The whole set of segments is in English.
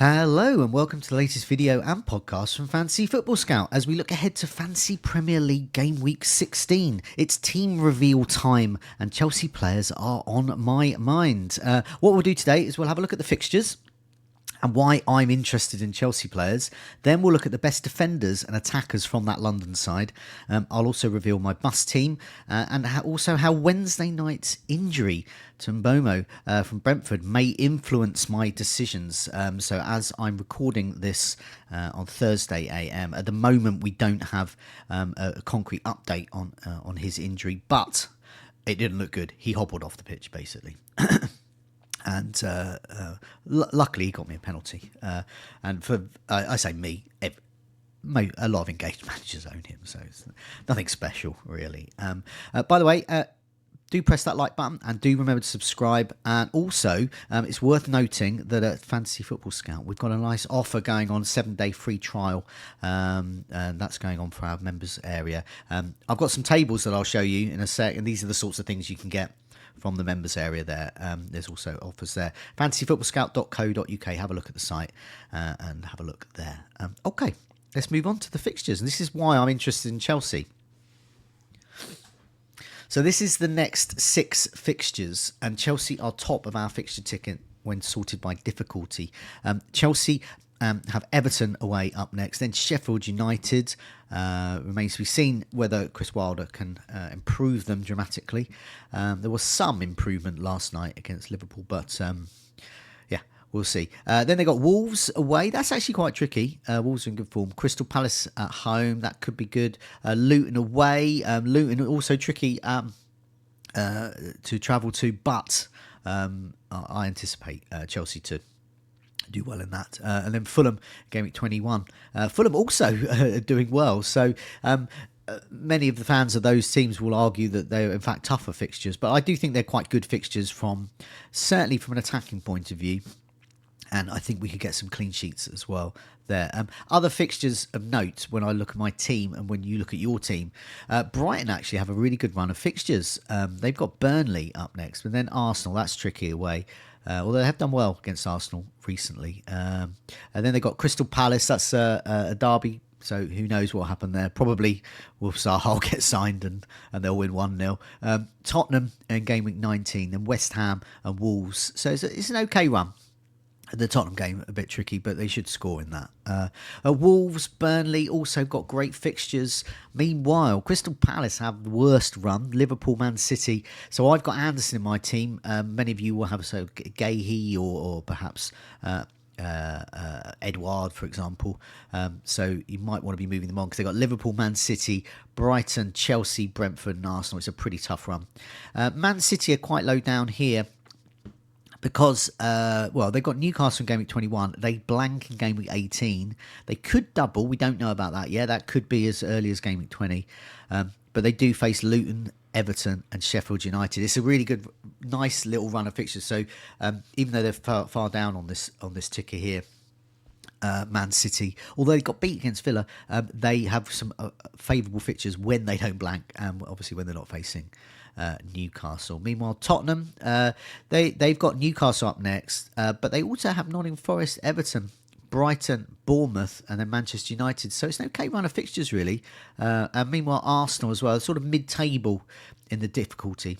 Hello and welcome to the latest video and podcast from Fantasy Football Scout as we look ahead to Fantasy Premier League Game Week 16. It's team reveal time and Chelsea players are on my mind. What we'll do today is we'll have a look at the fixtures and why I'm interested in Chelsea players. Then we'll look at the best defenders and attackers from that London side. I'll also reveal my bust team and also how Wednesday night's injury to Mbomo from Brentford may influence my decisions. So as I'm recording this on Thursday AM, at the moment we don't have a concrete update on his injury, but it didn't look good. He hobbled off the pitch, basically. And luckily he got me a penalty. And for, I say me, a lot of engaged managers own him, so it's nothing special, really. By the way, do press that like button and do remember to subscribe. And also, it's worth noting that at Fantasy Football Scout, we've got a nice offer going on, 7-day free trial. And that's going on for our members area. I've got some tables that I'll show you in a sec. And these are the sorts of things you can get from the members area there. There's also offers there. fantasyfootballscout.co.uk. Have a look at the site and have a look there. Okay, let's move on to the fixtures. And this is why I'm interested in Chelsea. So this is the next 6 fixtures, and Chelsea are top of our fixture ticket when sorted by difficulty. Chelsea have Everton away up next, then Sheffield United. Remains to be seen whether Chris Wilder can improve them dramatically. There was some improvement last night against Liverpool, but yeah, we'll see. Then they got Wolves away. That's actually quite tricky. Wolves are in good form. Crystal Palace at home. That could be good. Luton away. Luton also tricky to travel to, but I anticipate Chelsea to do well in that. And then Fulham, Gameweek 21. Fulham also doing well. So many of the fans of those teams will argue that they're in fact tougher fixtures, but I do think they're quite good fixtures certainly from an attacking point of view. And I think we could get some clean sheets as well there. Other fixtures of note when I look at my team and when you look at your team, Brighton actually have a really good run of fixtures. They've got Burnley up next, but then Arsenal, that's tricky away. Although they have done well against Arsenal recently. And then they got Crystal Palace, that's a derby. So who knows what happened there. Probably Wolf Zaha will get signed and they'll win 1-0. Tottenham in Game Week 19, then West Ham and Wolves. So it's an okay run. The Tottenham game a bit tricky, but they should score in that. Wolves, Burnley also got great fixtures. Meanwhile, Crystal Palace have the worst run. Liverpool, Man City. So I've got Anderson in my team. Many of you will have Gahey or perhaps Edouard, for example. So you might want to be moving them on because they've got Liverpool, Man City, Brighton, Chelsea, Brentford and Arsenal. It's a pretty tough run. Man City are quite low down here, because, they've got Newcastle in Game Week 21. They blank in Game Week 18. They could double. We don't know about that yet. That could be as early as Game Week 20. But they do face Luton, Everton and Sheffield United. It's a really good, nice little run of fixtures. So even though they're far down on this ticker here, Man City, although they got beat against Villa, they have some favourable fixtures when they don't blank, and obviously when they're not facing Newcastle. Meanwhile, Tottenham, they've got Newcastle up next, but they also have Nottingham Forest, Everton, Brighton, Bournemouth, and then Manchester United. So it's an okay run of fixtures, really. And meanwhile, Arsenal as well, sort of mid-table in the difficulty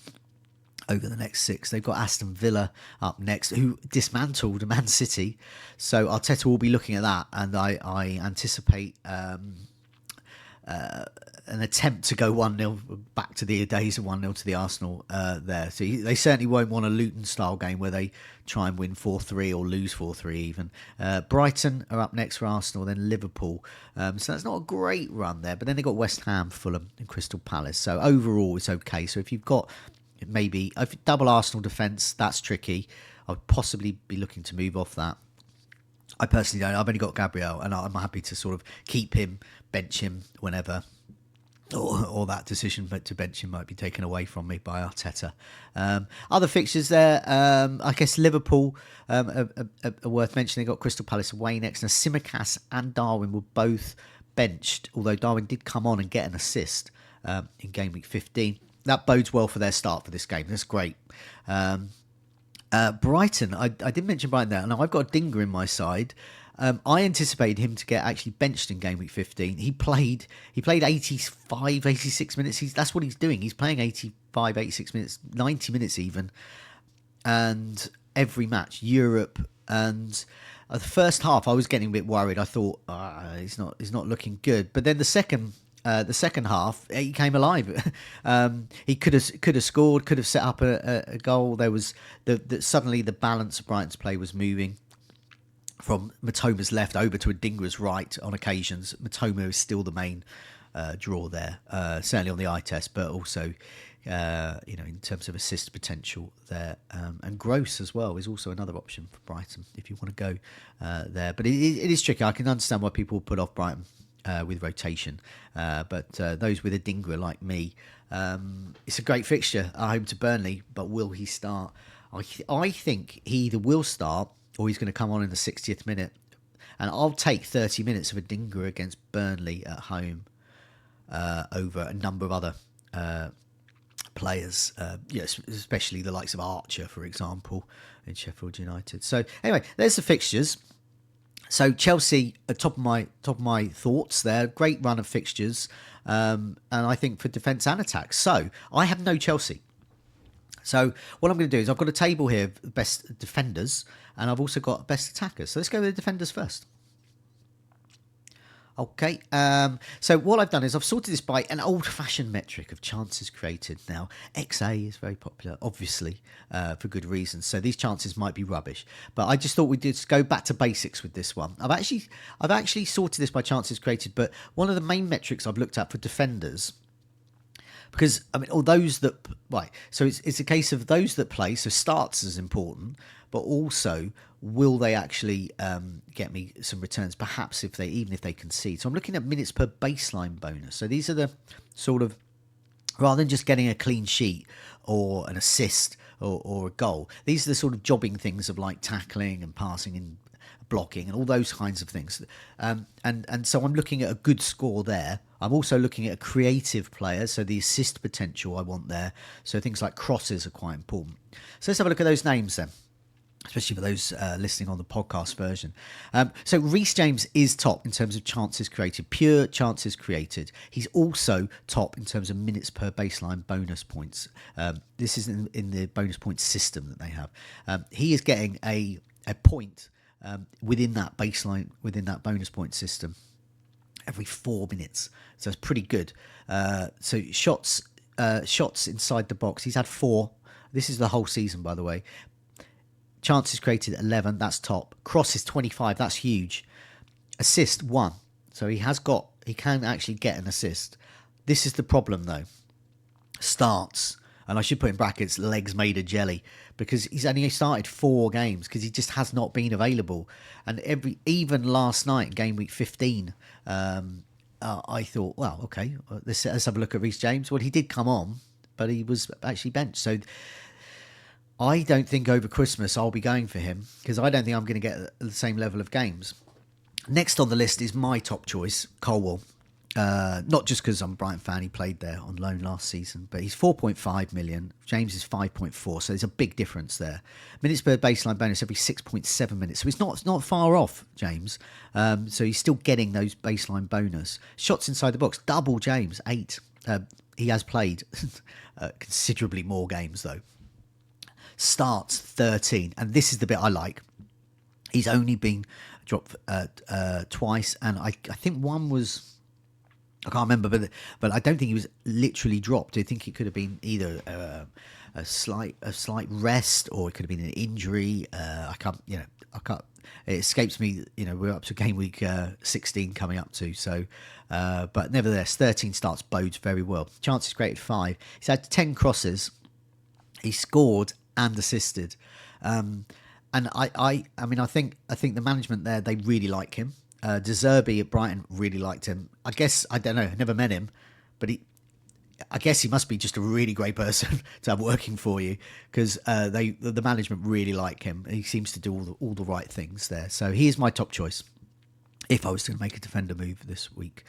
over the next 6. They've got Aston Villa up next, who dismantled Man City. So Arteta will be looking at that, and I anticipate an attempt to go 1-0 back to the days of 1-0 to the Arsenal there. So they certainly won't want a Luton-style game where they try and win 4-3 or lose 4-3 even. Brighton are up next for Arsenal, then Liverpool. So that's not a great run there. But then they've got West Ham, Fulham and Crystal Palace. So overall, it's okay. So if you've got maybe a double Arsenal defence, that's tricky. I would possibly be looking to move off that. I personally don't. I've only got Gabriel, and I'm happy to sort of keep him, bench him whenever, or that decision to bench him might be taken away from me by Arteta. Other fixtures there, I guess Liverpool are worth mentioning. They've got Crystal Palace away next. Now, Tsimikas and Darwin were both benched, although Darwin did come on and get an assist in Game Week 15. That bodes well for their start for this game. That's great. Brighton, I did mention Brighton there, and I've got a dinger in my side. I anticipated him to get actually benched in game week 15. He played 85, 86 minutes. That's what he's doing. He's playing 85, 86 minutes, 90 minutes even, and every match, Europe. And the first half, I was getting a bit worried. I thought he's not looking good. But then the second half, he came alive. He could have scored, could have set up a goal. There was suddenly the balance of Brighton's play was moving from Matoma's left over to Adingra's right on occasions. Matoma is still the main draw there, certainly on the eye test, but also in terms of assist potential there. And Gross as well is also another option for Brighton if you want to go there. But it is tricky. I can understand why people put off Brighton with rotation, but those with Adingra like me, it's a great fixture at home to Burnley. But will he start? I think he either will start or he's going to come on in the 60th minute, and I'll take 30 minutes of Adingra against Burnley at home over a number of other players, especially the likes of Archer, for example, in Sheffield United. So anyway, there's the fixtures. So Chelsea, at top of my thoughts there. Great run of fixtures, and I think for defence and attack. So I have no Chelsea. So what I'm going to do is I've got a table here of best defenders, and I've also got best attackers. So let's go with the defenders first. Okay, so what I've done is I've sorted this by an old-fashioned metric of chances created. Now, XA is very popular, obviously, for good reasons. So these chances might be rubbish, but I just thought we'd just go back to basics with this one. I've actually sorted this by chances created, but one of the main metrics I've looked at for defenders, because or those that so it's a case of those that play. So starts is important, but also will they actually get me some returns? Perhaps even if they concede. So I'm looking at minutes per baseline bonus. So these are the sort of, rather than just getting a clean sheet or an assist or a goal, these are the sort of jobbing things of like tackling and passing and blocking and all those kinds of things. And so I'm looking at a good score there. I'm also looking at a creative player, so the assist potential I want there. So things like crosses are quite important. So let's have a look at those names then, especially for those listening on the podcast version. So Reece James is top in terms of chances created, pure chances created. He's also top in terms of minutes per baseline bonus points. This is in the bonus points system that they have. He is getting a point within that baseline, within that bonus point system, every 4 minutes. So it's pretty good. So shots inside the box, he's had 4. This is the whole season, by the way. Chances created 11, that's top. Crosses 25, that's huge. Assist 1, so he can actually get an assist. This is the problem though. Starts, and I should put in brackets, legs made of jelly, because he's only started 4 games because he just has not been available. And even last night in game week 15, I thought, well, okay, let's have a look at Reece James. Well, he did come on, but he was actually benched. So I don't think over Christmas I'll be going for him, because I don't think I'm going to get the same level of games. Next on the list is my top choice, Colwell. Not just because I'm a Brighton fan, he played there on loan last season, but he's 4.5 million. James is 5.4, so there's a big difference there. Minutes per baseline bonus every 6.7 minutes, so it's not far off James. So he's still getting those baseline bonus. Shots inside the box, double James, 8. He has played considerably more games though. Starts 13, and this is the bit I like. He's only been dropped twice, and I think one was, I can't remember, but I don't think he was literally dropped. I think it could have been either a slight rest, or it could have been an injury. I can't. It escapes me. We're up to game week 16 coming up to. So, but nevertheless, 13 starts bodes very well. Chances created 5. He's had 10 crosses. He scored and assisted. And I think the management there, they really like him. De Zerbi at Brighton really liked him. I guess, I don't know, I never met him, but I guess he must be just a really great person to have working for you, because the management really like him. He seems to do all the right things there. So he is my top choice. if I was going to make a defender move this week.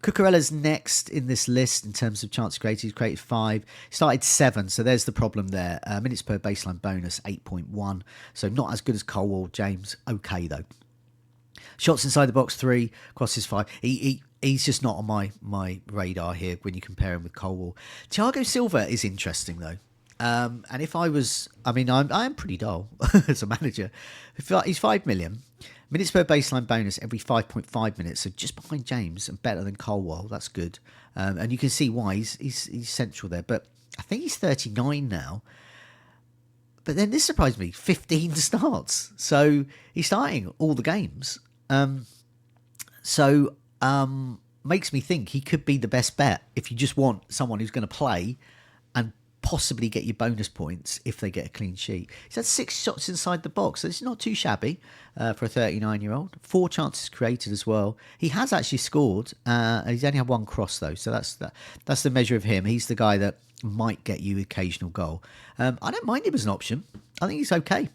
Cucurella's next in this list in terms of chances created. He's created 5, started 7, so there's the problem there. Minutes per baseline bonus, 8.1, so not as good as Colwell. James, okay though. Shots inside the box, 3, crosses 5. He's just not on my radar here when you compare him with Colwell. Thiago Silva is interesting though. And if I am pretty dull as a manager. He's 5 million. Minutes per baseline bonus every 5.5 minutes, so just behind James and better than Colwell. That's good. And you can see why he's central there. But I think he's 39 now. But then this surprised me, 15 starts. So he's starting all the games. Makes me think he could be the best bet if you just want someone who's going to play and possibly get you bonus points if they get a clean sheet. He's had 6 shots inside the box, so it's not too shabby for a 39-year-old. 4 chances created as well. He has actually scored. He's only had 1 cross though, so that's the measure of him. He's the guy that might get you occasional goal. I don't mind him as an option. I think he's okay.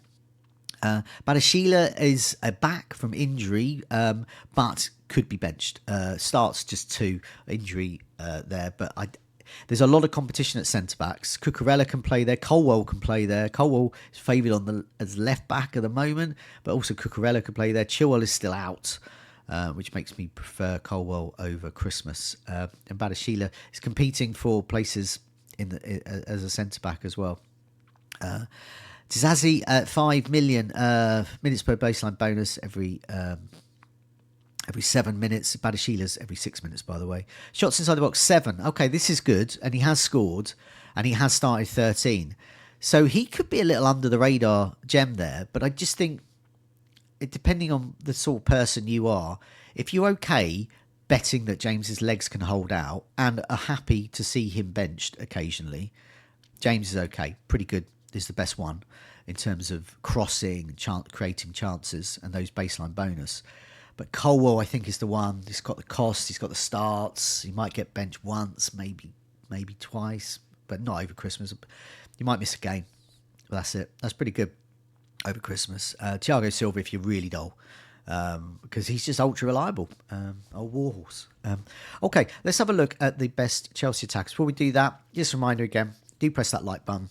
Badashila is back from injury, but could be benched. Starts just 2 injury there, but there's a lot of competition at centre-backs. Cucurella can play there. Colwell can play there. Colwell is favoured as left-back at the moment, but also Cucurella can play there. Chilwell is still out, which makes me prefer Colwell over Christmas. And Badashila is competing for places as a centre-back as well. Tizazi at 5 million minutes per baseline bonus every 7 minutes. Badashila's every 6 minutes, by the way. Shots inside the box, 7. Okay, this is good. And he has scored. And he has started 13. So he could be a little under the radar gem there. But I just think, depending on the sort of person you are, if you're okay betting that James's legs can hold out and are happy to see him benched occasionally, James is okay. Pretty good. Is the best one in terms of crossing, creating chances and those baseline bonus. But Colwell, I think, is the one. He's got the cost. He's got the starts. He might get benched once, maybe twice, but not over Christmas. You might miss a game. But that's it. That's pretty good over Christmas. Thiago Silva, if you're really dull, because he's just ultra reliable. Old warhorse. Okay, let's have a look at the best Chelsea attackers. Before we do that, just a reminder again, do press that like button.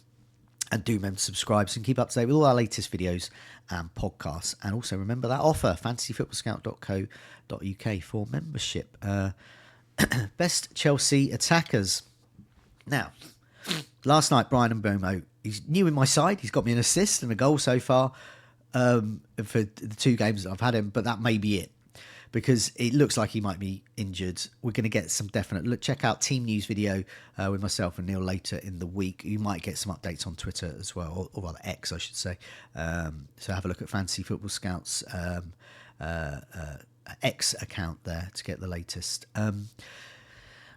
And do remember to subscribe so you can keep up to date with all our latest videos and podcasts. And also remember that offer, fantasyfootballscout.co.uk for membership. Best Chelsea attackers. Now, last night, Brian Mbeumo, he's new in my side. He's got me an assist and a goal so far for the 2 games that I've had him. But that may be it, because it looks like he might be injured. We're going to get some definite... Look, check out Team News video with myself and Neil later in the week. You might get some updates on Twitter as well, or rather X, I should say. So have a look at Fantasy Football Scouts X account there to get the latest. And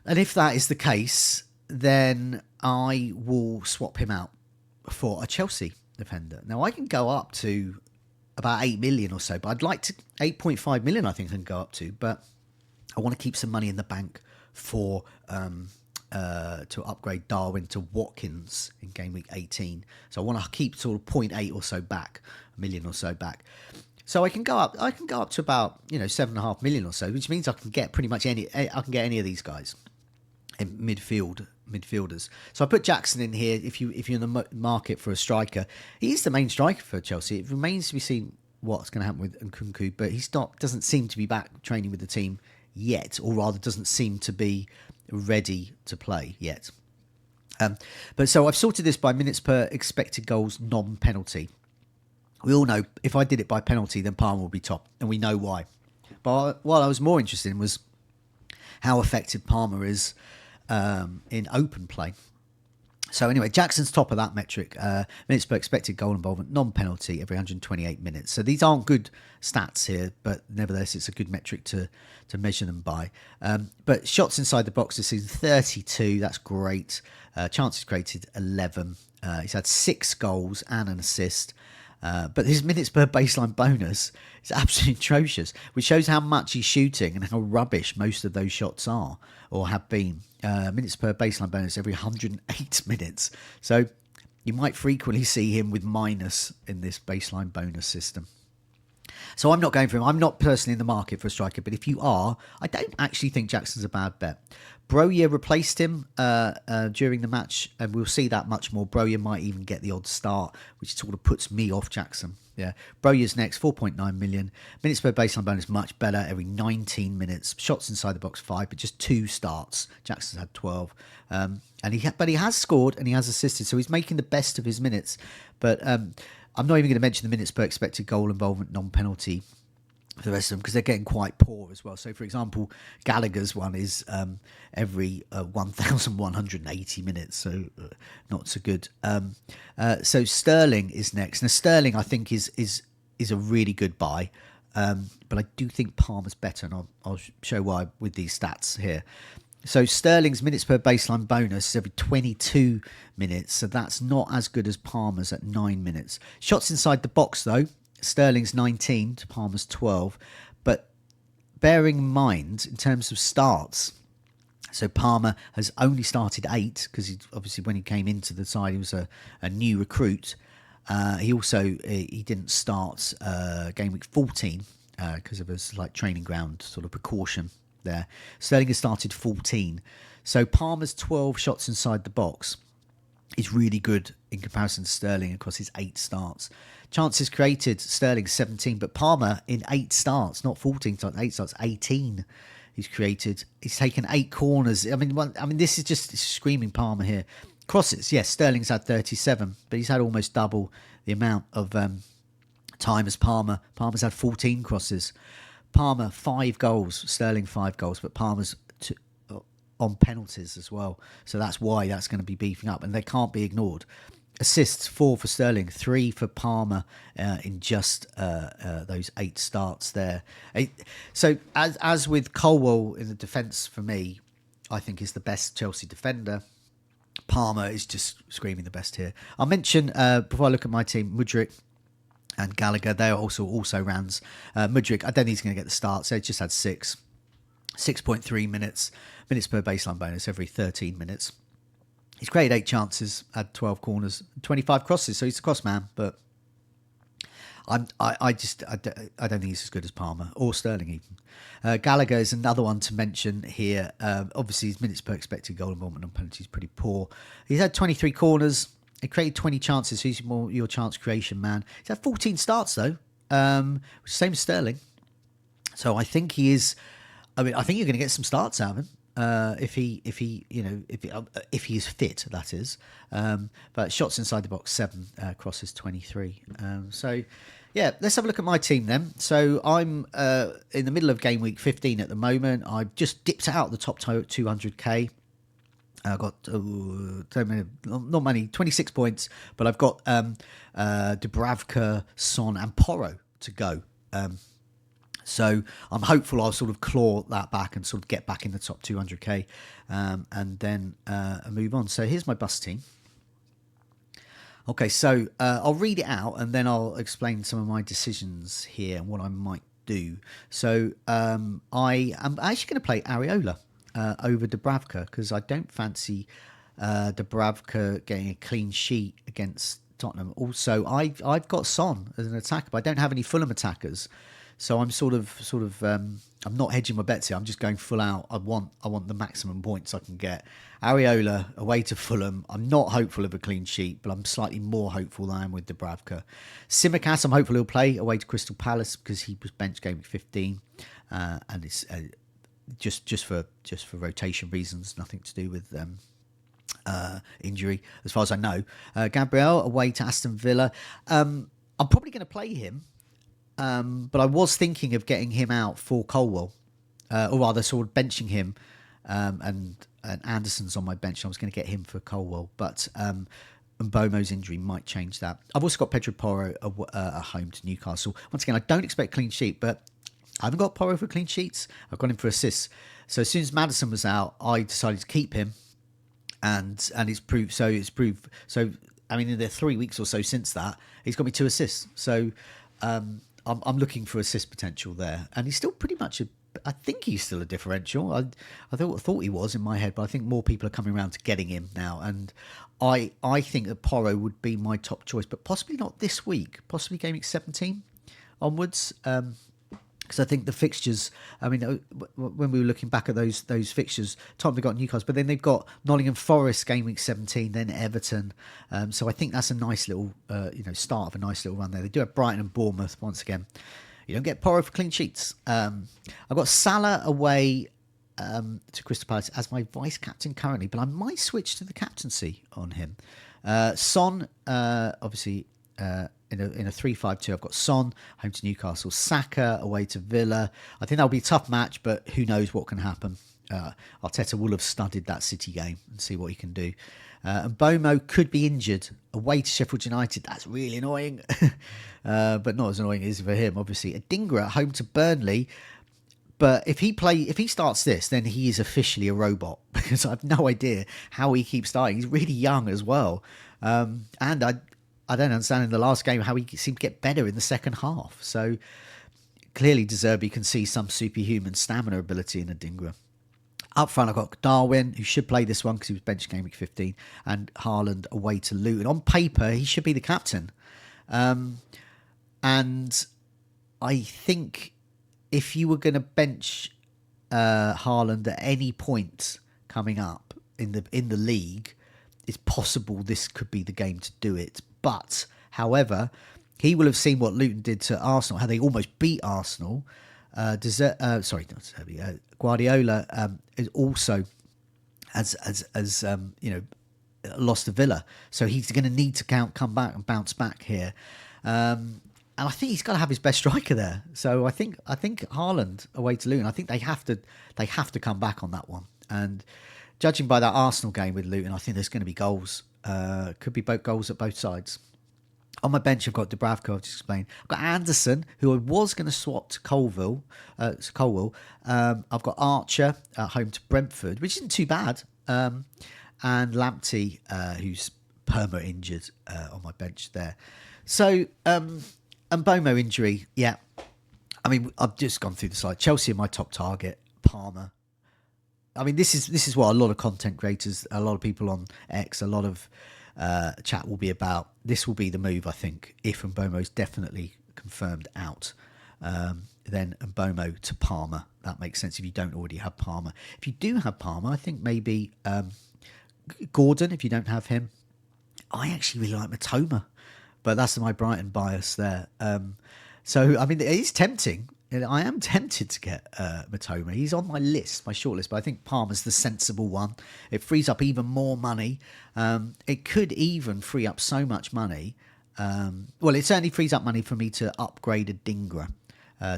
if that is the case, then I will swap him out for a Chelsea defender. Now, I can go up to about 8 million or so, but I'd like to 8.5 million, I think I can go up to, but I want to keep some money in the bank for to upgrade Darwin to Watkins in Gameweek 18. So I want to keep sort of 0.8 or so back, a million or so back. So I can go up to about 7.5 million or so, which means I can get pretty much any of these guys in midfielders. So I put Jackson in here. If you're in the market for a striker, he's the main striker for Chelsea. It remains to be seen what's going to happen with Nkunku, but doesn't seem to be back training with the team yet, or rather doesn't seem to be ready to play yet. But so I've sorted this by minutes per expected goals non-penalty. We all know if I did it by penalty, then Palmer will be top, and we know why. But what I was more interested in was how effective Palmer is in open play. So anyway, Jackson's top of that metric. Minutes per expected goal involvement, non-penalty every 128 minutes. So these aren't good stats here, but nevertheless, it's a good metric to measure them by. But shots inside the box this season, 32. That's great. Chances created, 11. He's had 6 goals and an assist. But his minutes per baseline bonus is absolutely atrocious, which shows how much he's shooting and how rubbish most of those shots are or have been. Minutes per baseline bonus every 108 minutes. So you might frequently see him with minus in this baseline bonus system. So I'm not going for him. I'm not personally in the market for a striker, but if you are, I don't actually think Jackson's a bad bet. Broja replaced him during the match, and we'll see that much more. Broja might even get the odd start, which sort of puts me off Jackson. Yeah, Broja's next, 4.9 million. Minutes per baseline bonus, much better, every 19 minutes. Shots inside the box, 5, but just 2 starts. Jackson's had 12. But he has scored and he has assisted, so he's making the best of his minutes. But I'm not even going to mention the minutes per expected goal involvement, non-penalty, for the rest of them, because they're getting quite poor as well. So, for example, Gallagher's one is every 1,180 minutes, so not so good. So Sterling is next. Now, Sterling, I think, is a really good buy, but I do think Palmer's better, and I'll show why with these stats here. So Sterling's minutes per baseline bonus is every 22 minutes, so that's not as good as Palmer's at 9 minutes. Shots inside the box, though, Sterling's 19 to Palmer's 12, but bearing in mind in terms of starts, so Palmer has only started 8 because obviously when he came into the side he was a new recruit. He didn't start game week 14 because of his training ground sort of precaution there. Sterling has started 14, so Palmer's 12 shots inside the box is really good in comparison to Sterling across his 8 starts. Chances created, Sterling 17, but Palmer in 8 starts, not 14 starts, 8 starts, 18 he's created. He's taken 8 corners. I mean, this is just screaming Palmer here. Crosses, yes, Sterling's had 37, but he's had almost double the amount of time as Palmer. Palmer's had 14 crosses. Palmer, 5 goals, Sterling 5 goals, but Palmer's on penalties as well. So that's why that's going to be beefing up, and they can't be ignored. Assists, 4 for Sterling, 3 for Palmer in just those 8 starts there. So as with Colwell in the defence, for me, I think is the best Chelsea defender. Palmer is just screaming the best here. I'll mention, before I look at my team, Mudryk and Gallagher. They are also rounds. Mudryk, I don't think he's going to get the start, so he just had 6.3 minutes per baseline bonus every 13 minutes. He's created 8 chances, had 12 corners, 25 crosses, so he's a cross man, but I don't think he's as good as Palmer or Sterling even. Gallagher is another one to mention here. Obviously, his minutes per expected goal involvement on penalties is pretty poor. He's had 23 corners. He created 20 chances, so he's more your chance creation man. He's had 14 starts, though, same as Sterling. So I think he is... I think you're going to get some starts out of him. If he is fit, that is. But shots inside the box 7, crosses 23. So yeah, let's have a look at my team then. So I'm in the middle of game week 15 at the moment. I've just dipped out the top 200k. I've got not many, 26 points, but I've got Dubravka, Son, and Porro to go. So I'm hopeful I'll sort of claw that back and sort of get back in the top 200k and then move on. So here's my bus team. Okay, so I'll read it out and then I'll explain some of my decisions here and what I might do. So I am actually going to play Areola over Dubravka because I don't fancy Dubravka getting a clean sheet against Tottenham. Also, I've got Son as an attacker, but I don't have any Fulham attackers. So I'm sort of I'm not hedging my bets here. I'm just going full out. I want the maximum points I can get. Areola away to Fulham. I'm not hopeful of a clean sheet, but I'm slightly more hopeful than I am with Dubravka. Tsimikas, I'm hopeful he'll play away to Crystal Palace because he was bench game week 15, and it's just for rotation reasons, nothing to do with injury as far as I know. Gabriel away to Aston Villa. I'm probably going to play him. But I was thinking of getting him out for Colwell, or rather sort of benching him, and Anderson's on my bench. I was going to get him for Colwell, but Mbomo's injury might change that. I've also got Pedro Porro at home to Newcastle. Once again, I don't expect clean sheet, but I haven't got Porro for clean sheets. I've got him for assists. So as soon as Maddison was out, I decided to keep him, and it's proved. So I mean, in the 3 weeks or so since that, he's got me 2 assists. So. I'm looking for assist potential there, and he's still pretty much I think he's still a differential. I thought he was in my head, but I think more people are coming around to getting him now, and I think that Porro would be my top choice, but possibly not this week. Possibly game week 17. onwards. Because I think the fixtures, I mean, when we were looking back at those fixtures, Tottenham got Newcastle, but then they've got Nottingham Forest game week 17, then Everton. So I think that's a nice little, start of a nice little run there. They do have Brighton and Bournemouth once again. You don't get Porro for clean sheets. I've got Salah away to Crystal Palace as my vice captain currently, but I might switch to the captaincy on him. Son, obviously. In a 3-5-2, I've got Son home to Newcastle, Saka away to Villa. I think that'll be a tough match, but who knows what can happen. Arteta will have studied that City game and see what he can do. And Bomo could be injured away to Sheffield United. That's really annoying, but not as annoying as for him, obviously. Adingra at home to Burnley. But if he starts this, then he is officially a robot, because I have no idea how he keeps starting. He's really young as well, and I don't understand in the last game how he seemed to get better in the second half. So clearly De Zerbi can see some superhuman stamina ability in Adingra. Up front, I've got Darwin, who should play this one because he was benched game week 15, and Haaland away to Luton. On paper, he should be the captain. And I think if you were going to bench Haaland at any point coming up in the league, it's possible this could be the game to do it. But, however, he will have seen what Luton did to Arsenal, how they almost beat Arsenal. Guardiola is also lost to Villa, so he's going to need to come back and bounce back here. And I think he's got to have his best striker there. So I think Haaland away to Luton. I think they have to come back on that one. And judging by that Arsenal game with Luton, I think there's going to be goals. Could be both goals at both sides. On my bench, I've got Dubravka, I've just explained. I've got Anderson, who I was going to swap to Colville. I've got Archer at home to Brentford, which isn't too bad. And Lamptey, who's perma injured on my bench there. So, and Bomo injury, yeah. I mean, I've just gone through the slide. Chelsea are my top target. Palmer. I mean, this is what a lot of content creators, a lot of people on X, a lot of chat will be about. This will be the move, I think, if Mbomo's definitely confirmed out. Then Mbomo to Palmer. That makes sense if you don't already have Palmer. If you do have Palmer, I think maybe Gordon, if you don't have him. I actually really like Matoma, but that's my Brighton bias there. So, I mean, it is tempting. I am tempted to get Matoma. He's on my list, my shortlist, but I think Palmer's the sensible one. It frees up even more money. It could even free up so much money. Well, it certainly frees up money for me to upgrade Adingra,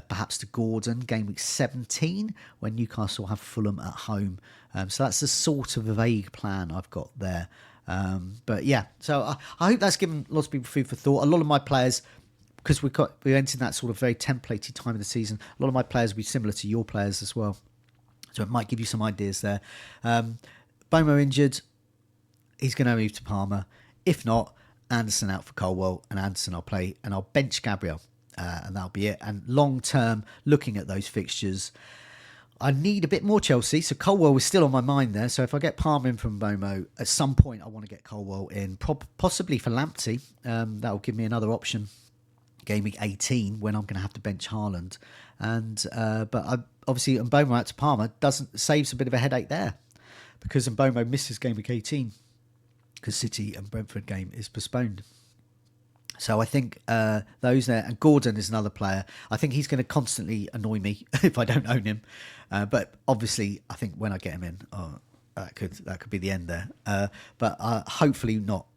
perhaps to Gordon, game week 17, when Newcastle have Fulham at home. So that's the sort of a vague plan I've got there. But yeah, so I hope that's given lots of people food for thought. A lot of my players, because we're entering that sort of very templated time of the season, a lot of my players will be similar to your players as well. So it might give you some ideas there. Bomo injured. He's going to move to Palmer. If not, Anderson out for Colwell, and Anderson I'll play, and I'll bench Gabriel, and that'll be it. And long term, looking at those fixtures, I need a bit more Chelsea. So Colwell was still on my mind there. So if I get Palmer in from Bomo, at some point I want to get Colwell in, possibly for Lamptey. That will give me another option. Game week 18 when I'm going to have to bench Haaland, but obviously Mbomo out to Palmer saves a bit of a headache there, because Mbomo misses game week 18 because City and Brentford game is postponed. So I think those there, and Gordon is another player. I think he's going to constantly annoy me if I don't own him, but obviously I think when I get him in, that could be the end there. But hopefully not.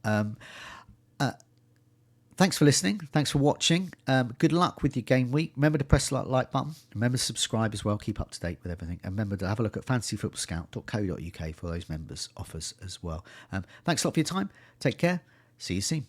Thanks for listening. Thanks for watching. Good luck with your game week. Remember to press the like button. Remember to subscribe as well. Keep up to date with everything. And remember to have a look at fantasyfootballscout.co.uk for those members offers as well. Thanks a lot for your time. Take care. See you soon.